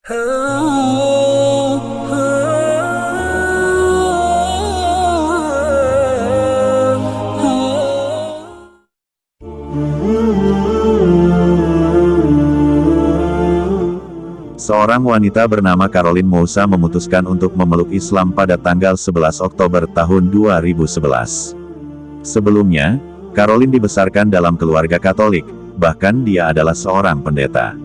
Seorang wanita bernama Caroline Moussa memutuskan untuk memeluk Islam pada tanggal 11 Oktober tahun 2011. Sebelumnya, Caroline dibesarkan dalam keluarga Katolik, bahkan dia adalah seorang pendeta.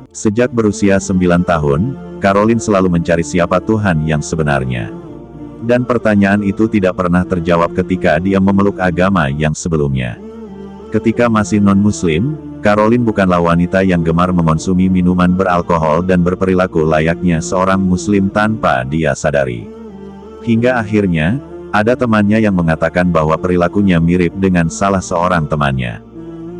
Sejak berusia 9 tahun, Caroline selalu mencari siapa Tuhan yang sebenarnya. Dan pertanyaan itu tidak pernah terjawab ketika dia memeluk agama yang sebelumnya. Ketika masih non-Muslim, Caroline bukanlah wanita yang gemar mengonsumi minuman beralkohol dan berperilaku layaknya seorang Muslim tanpa dia sadari. Hingga akhirnya, ada temannya yang mengatakan bahwa perilakunya mirip dengan salah seorang temannya.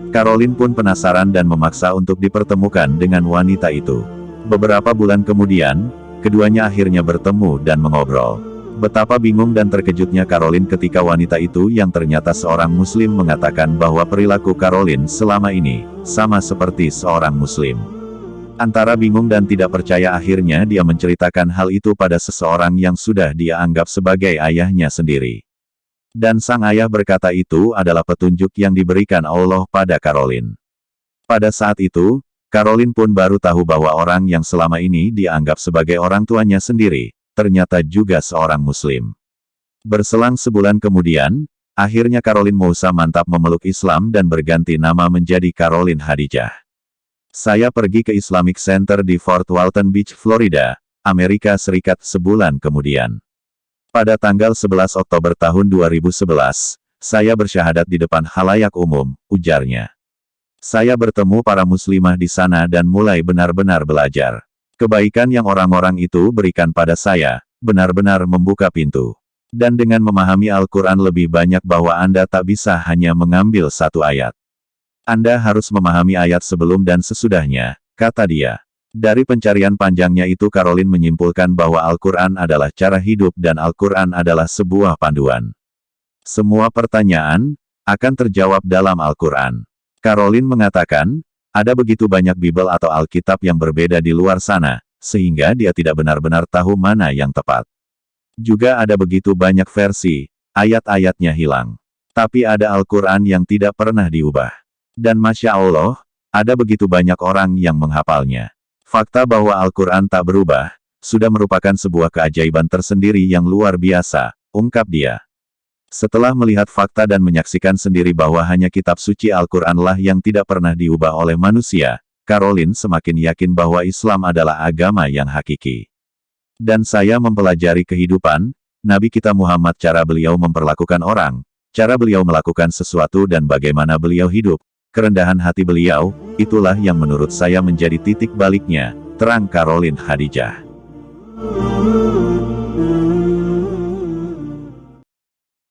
Caroline pun penasaran dan memaksa untuk dipertemukan dengan wanita itu. Beberapa bulan kemudian, keduanya akhirnya bertemu dan mengobrol. Betapa bingung dan terkejutnya Caroline ketika wanita itu yang ternyata seorang Muslim mengatakan bahwa perilaku Caroline selama ini sama seperti seorang Muslim. Antara bingung dan tidak percaya, akhirnya dia menceritakan hal itu pada seseorang yang sudah dia anggap sebagai ayahnya sendiri. Dan sang ayah berkata itu adalah petunjuk yang diberikan Allah pada Caroline. Pada saat itu, Caroline pun baru tahu bahwa orang yang selama ini dia anggap sebagai orang tuanya sendiri, ternyata juga seorang Muslim. Berselang sebulan kemudian, akhirnya Caroline Moussa mantap memeluk Islam dan berganti nama menjadi Caroline Khadijah. Saya pergi ke Islamic Center di Fort Walton Beach, Florida, Amerika Serikat sebulan kemudian. Pada tanggal 11 Oktober tahun 2011, saya bersyahadat di depan khalayak umum, ujarnya. Saya bertemu para muslimah di sana dan mulai benar-benar belajar. Kebaikan yang orang-orang itu berikan pada saya, benar-benar membuka pintu. Dan dengan memahami Al-Quran lebih banyak bahwa Anda tak bisa hanya mengambil satu ayat. Anda harus memahami ayat sebelum dan sesudahnya, kata dia. Dari pencarian panjangnya itu Caroline menyimpulkan bahwa Al-Quran adalah cara hidup dan Al-Quran adalah sebuah panduan. Semua pertanyaan akan terjawab dalam Al-Quran. Caroline mengatakan, ada begitu banyak Bible atau Alkitab yang berbeda di luar sana, sehingga dia tidak benar-benar tahu mana yang tepat. Juga ada begitu banyak versi, ayat-ayatnya hilang. Tapi ada Al-Quran yang tidak pernah diubah. Dan Masya Allah, ada begitu banyak orang yang menghafalnya. Fakta bahwa Al-Quran tak berubah, sudah merupakan sebuah keajaiban tersendiri yang luar biasa, ungkap dia. Setelah melihat fakta dan menyaksikan sendiri bahwa hanya kitab suci Al-Quranlah yang tidak pernah diubah oleh manusia, Caroline semakin yakin bahwa Islam adalah agama yang hakiki. Dan saya mempelajari kehidupan Nabi kita Muhammad, cara beliau memperlakukan orang, cara beliau melakukan sesuatu dan bagaimana beliau hidup, kerendahan hati beliau, itulah yang menurut saya menjadi titik baliknya, terang Caroline Khadijah.